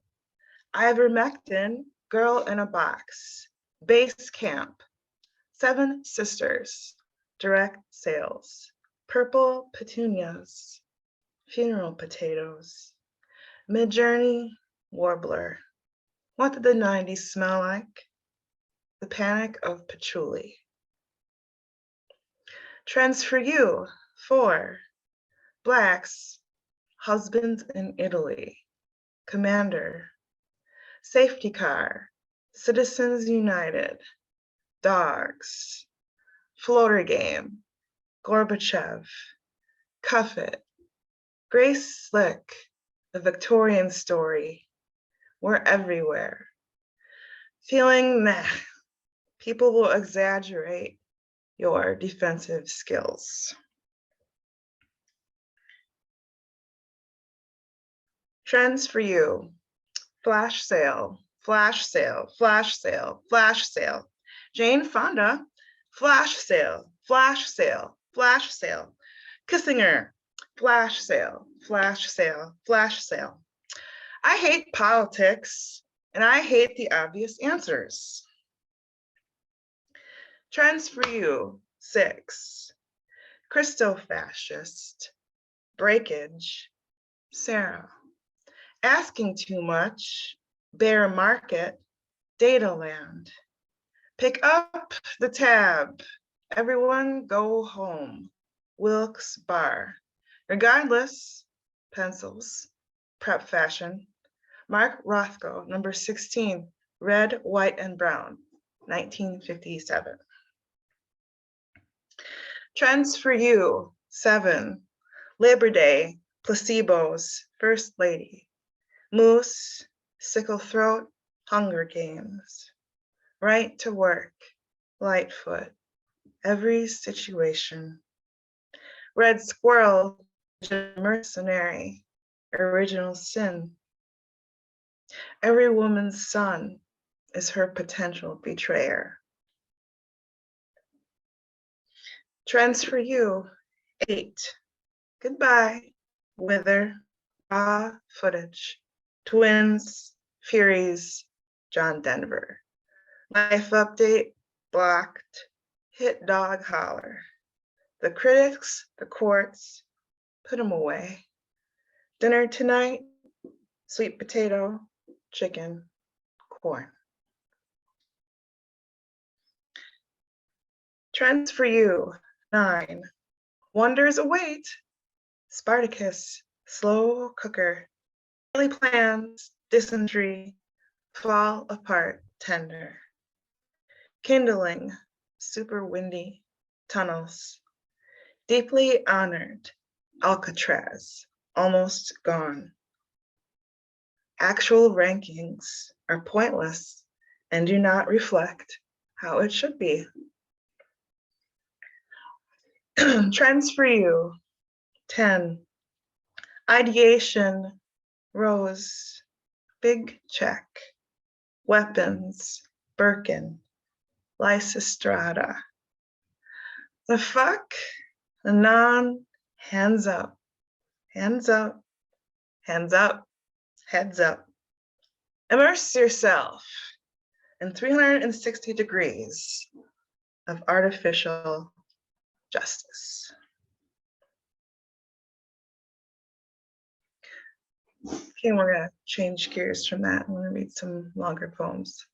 Ivermectin, Girl in a Box. Base Camp, Seven Sisters, Direct Sales. Purple Petunias, Funeral Potatoes. Midjourney, Warbler. What did the 90s smell like? The Panic of Patchouli. Trends for You, 4. Blacks, Husbands in Italy. Commander. Safety Car, Citizens United. Dogs. Floater Game, Gorbachev. Cuff It. Grace Slick, The Victorian Story. We're everywhere. Feeling meh. People will exaggerate your defensive skills. Trends for You. Flash sale, flash sale, flash sale, flash sale. Jane Fonda, flash sale, flash sale, flash sale. Kissinger, flash sale, flash sale, flash sale. I hate politics and I hate the obvious answers. Trends for You, 6. Crystal Fascist, Breakage, Sarah. Asking Too Much, Bear Market, Dataland. Pick up the tab, everyone go home, Wilkes Barre. Regardless, Pencils, Prep Fashion. Mark Rothko, number 16, Red, White, and Brown, 1957. Trends for You, 7. Labor Day, Placebos, First Lady. Moose, Sickle Throat, Hunger Games. Right to Work, Lightfoot, Every Situation. Red Squirrel, Mercenary, Original Sin. Every woman's son is her potential betrayer. Trends for You, 8. Goodbye, Wither, Raw Footage. Twins, Furies, John Denver. Life Update, Blocked, Hit Dog Holler. The critics, the courts, put them away. Dinner tonight, sweet potato, chicken, corn. Trends for You, 9. Wonders await. Spartacus, Slow Cooker. Daily Plans, Dysentery, fall apart tender, kindling super windy tunnels, deeply honored Alcatraz, almost gone. Actual rankings are pointless and do not reflect how it should be. Trends for you, 10. Ideation, rose, big check. Weapons, Birkin, Lysistrata. The fuck? Anon, hands up, hands up, hands up, heads up. Immerse yourself in 360 degrees of artificial justice. Okay, we're gonna change gears from that. I'm gonna read some longer poems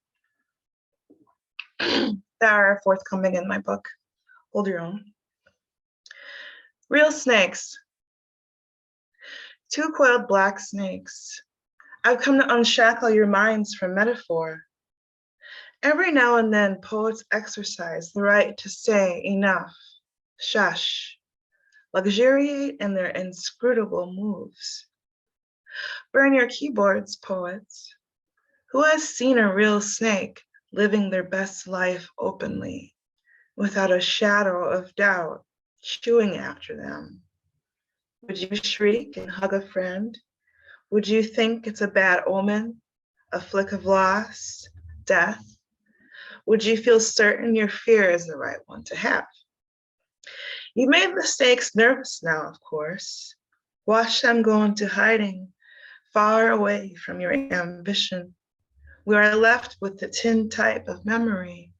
that are forthcoming in my book. Hold your own. Real snakes. Two coiled black snakes. I've come to unshackle your minds from metaphor. Every now and then, poets exercise the right to say enough, shush, luxuriate in their inscrutable moves. Burn your keyboards, poets. Who has seen a real snake living their best life openly, without a shadow of doubt, chewing after them? Would you shriek and hug a friend? Would you think it's a bad omen, a flick of loss, death? Would you feel certain your fear is the right one to have? You made the snakes nervous now, of course. Watch them go into hiding, far away from your ambition. We are left with the tin type of memory,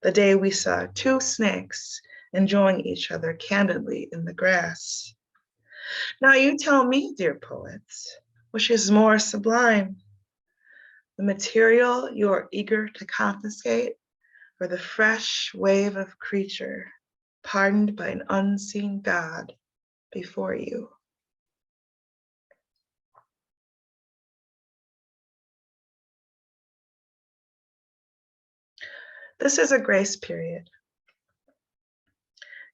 the day we saw two snakes enjoying each other candidly in the grass. Now you tell me, dear poets, which is more sublime, the material you are eager to confiscate, or the fresh wave of creature pardoned by an unseen God before you? This is a grace period.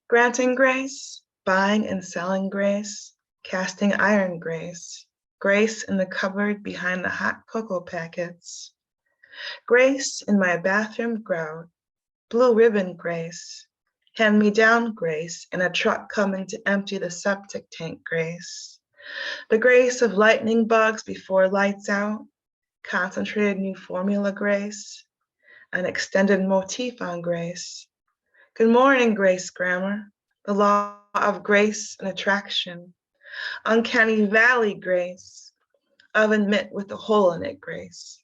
Granting grace, buying and selling grace, casting iron grace, grace in the cupboard behind the hot cocoa packets, grace in my bathroom grout, blue ribbon grace, hand-me-down grace in a truck coming to empty the septic tank grace, the grace of lightning bugs before lights out, concentrated new formula grace, an extended motif on grace. Good morning, grace grammar, the law of grace and attraction, uncanny valley grace, of Emit with a hole in it grace,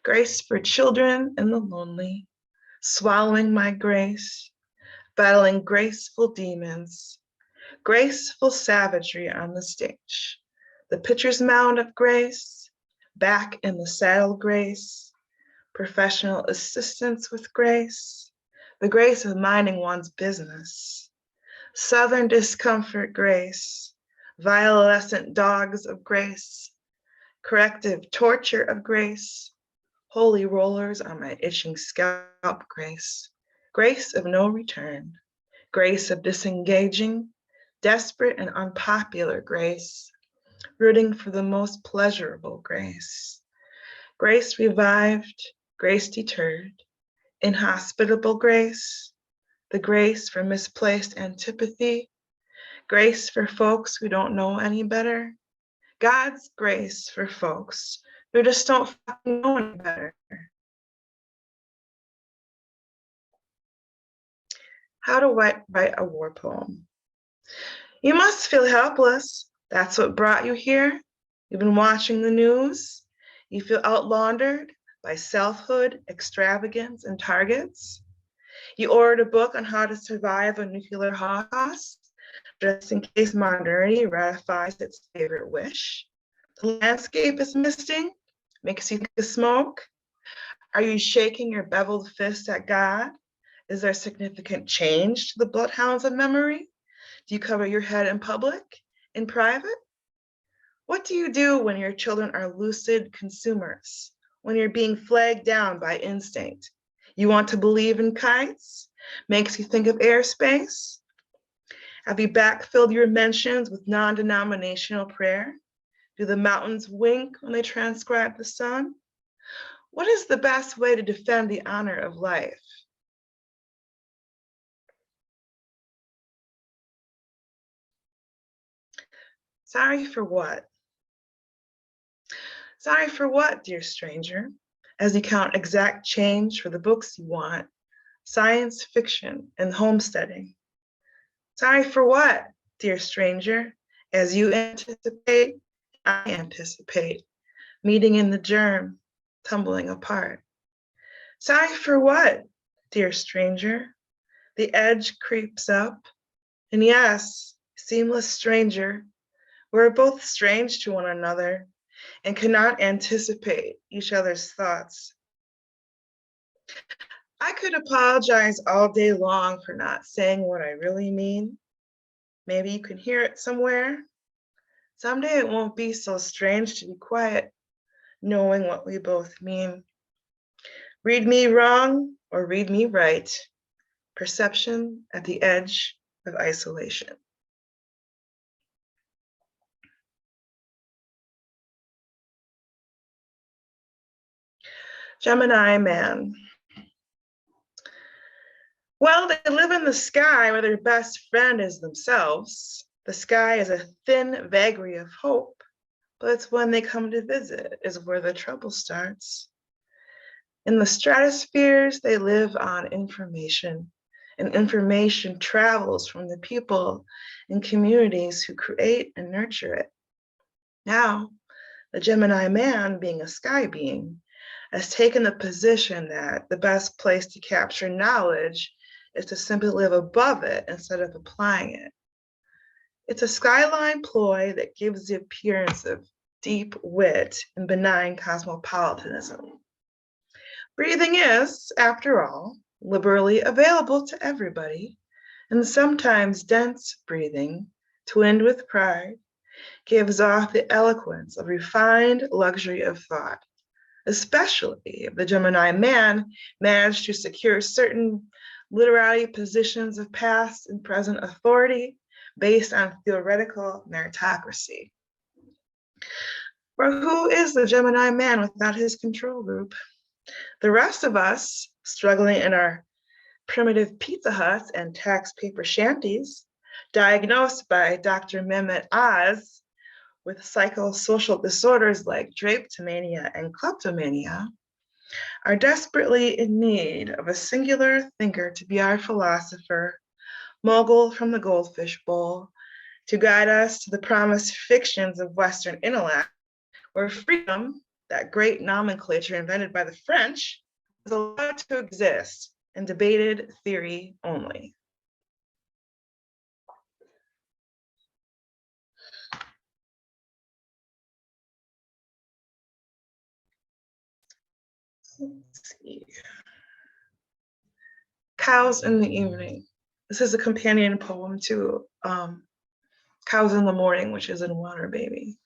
grace for children and the lonely, swallowing my grace, battling graceful demons, graceful savagery on the stage, the pitcher's mound of grace, back in the saddle grace, professional assistance with grace, the grace of minding one's business, southern discomfort grace, violescent dogs of grace, corrective torture of grace, holy rollers on my itching scalp grace, grace of no return, grace of disengaging, desperate and unpopular grace, rooting for the most pleasurable grace, grace revived, grace deterred, inhospitable grace, the grace for misplaced antipathy, grace for folks who don't know any better, God's grace for folks who just don't fucking know any better. How to write a war poem. You must feel helpless. That's what brought you here. You've been watching the news. You feel outlaundered by selfhood, extravagance, and targets. You ordered a book on how to survive a nuclear holocaust, just in case modernity ratifies its favorite wish. The landscape is misting, makes you think of smoke. Are you shaking your beveled fist at God? Is there significant change to the bloodhounds of memory? Do you cover your head in public, in private? What do you do when your children are lucid consumers, when you're being flagged down by instinct? You want to believe in kites? Makes you think of airspace? Have you backfilled your mentions with non-denominational prayer? Do the mountains wink when they transcribe the sun? What is the best way to defend the honor of life? Sorry for what? Sorry for what, dear stranger, as you count exact change for the books you want, science fiction and homesteading. Sorry for what, dear stranger, as you anticipate, I anticipate, meeting in the germ, tumbling apart. Sorry for what, dear stranger, the edge creeps up, and yes, seamless stranger, we're both strange to one another and cannot anticipate each other's thoughts. I could apologize all day long for not saying what I really mean. Maybe you can hear it somewhere. Someday it won't be so strange to be quiet, knowing what we both mean. Read me wrong or read me right. Perception at the edge of isolation. Gemini man. Well, they live in the sky where their best friend is themselves. The sky is a thin vagary of hope, but it's when they come to visit is where the trouble starts. In the stratospheres, they live on information, and information travels from the people and communities who create and nurture it. Now, the Gemini man, being a sky being, has taken the position that the best place to capture knowledge is to simply live above it instead of applying it. It's a skyline ploy that gives the appearance of deep wit and benign cosmopolitanism. Breathing is, after all, liberally available to everybody, and sometimes dense breathing, twinned with pride, gives off the eloquence of refined luxury of thought, especially if the Gemini man managed to secure certain literary positions of past and present authority based on theoretical meritocracy. For who is the Gemini man without his control group? The rest of us, struggling in our primitive Pizza Huts and tax paper shanties, diagnosed by Dr. Mehmet Oz with psychosocial disorders like drapetomania and kleptomania, are desperately in need of a singular thinker to be our philosopher, mogul from the goldfish bowl, to guide us to the promised fictions of Western intellect, where freedom, that great nomenclature invented by the French, is allowed to exist in debated theory only. Let's see. Cows in the Evening. This is a companion poem to Cows in the Morning, which is in Water Baby.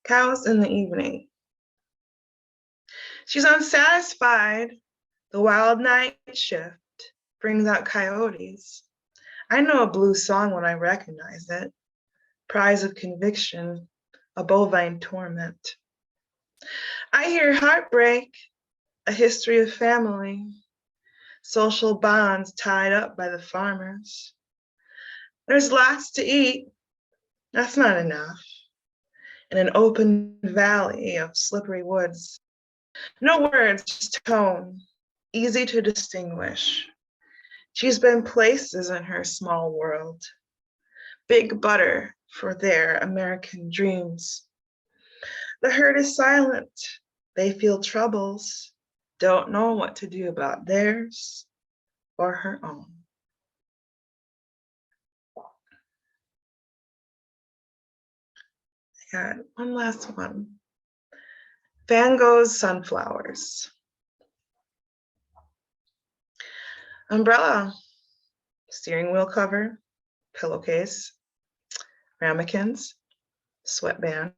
Cows in the Evening. She's unsatisfied. The wild night shift brings out coyotes. I know a blues song when I recognize it. Prize of conviction, a bovine torment. I hear heartbreak, a history of family, social bonds tied up by the farmers. There's lots to eat. That's not enough. In an open valley of slippery woods. No words, just tone, easy to distinguish. She's been places in her small world. Big butter for their American dreams. The herd is silent. They feel troubles, don't know what to do about theirs or her own. I got one last one. Van Gogh's Sunflowers. Umbrella, steering wheel cover, pillowcase, ramekins, sweatband,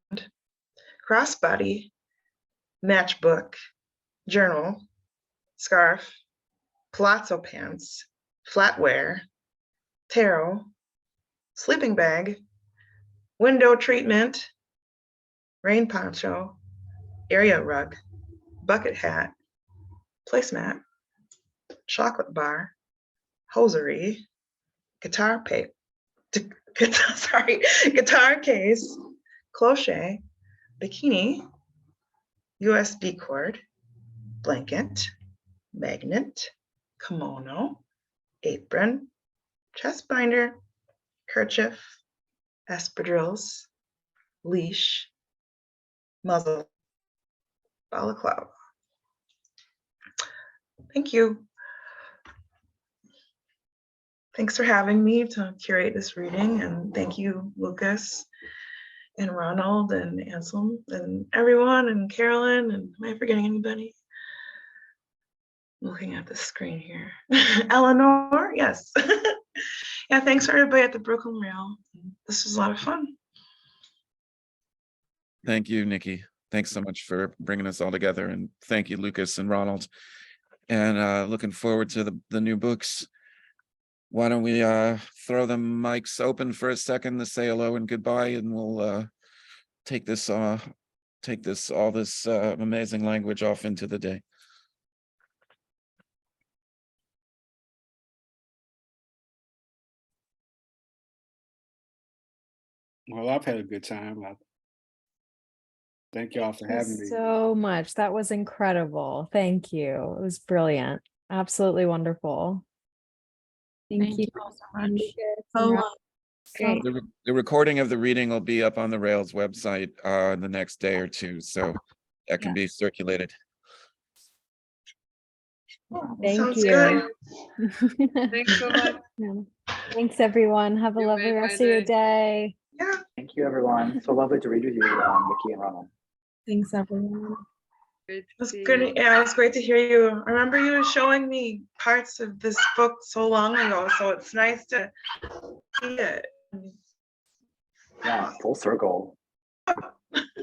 crossbody, matchbook, journal, scarf, palazzo pants, flatware, tarot, sleeping bag, window treatment, rain poncho, area rug, bucket hat, placemat, chocolate bar, hosiery, guitar case, cloche, bikini, USB cord, blanket, magnet, kimono, apron, chest binder, kerchief, espadrilles, leash, muzzle, balaclava. Thank you. Thanks for having me to curate this reading, and thank you, Lucas and Ronald and Anselm and everyone, and Carolyn, and am I forgetting anybody? Looking at the screen here. Eleanor, yes. Yeah, thanks for everybody at the Brooklyn Rail. This was a lot of fun. Thank you, Nikki. Thanks so much for bringing us all together. And thank you, Lucas and Ronald. And looking forward to the new books. Why don't we throw the mics open for a second to say hello and goodbye, and we'll take this amazing language off into the day. Well, I've had a good time. Thank y'all for having me. So much. That was incredible. Thank you. It was brilliant. Absolutely wonderful. Thank you all so much. Great. The recording of the reading will be up on the Rails website the next day or two, so that can be circulated. Thank Sounds you. good. Thanks so much. Thanks, everyone. Have a You lovely made my rest of your day. Yeah. Thank you, everyone. So lovely to read with you, Nikki and Ronald. Thanks, everyone. Good It to was see good. you. Yeah, it was great to hear you. I remember you showing me parts of this book so long ago, so it's nice to see it. Yeah, full circle.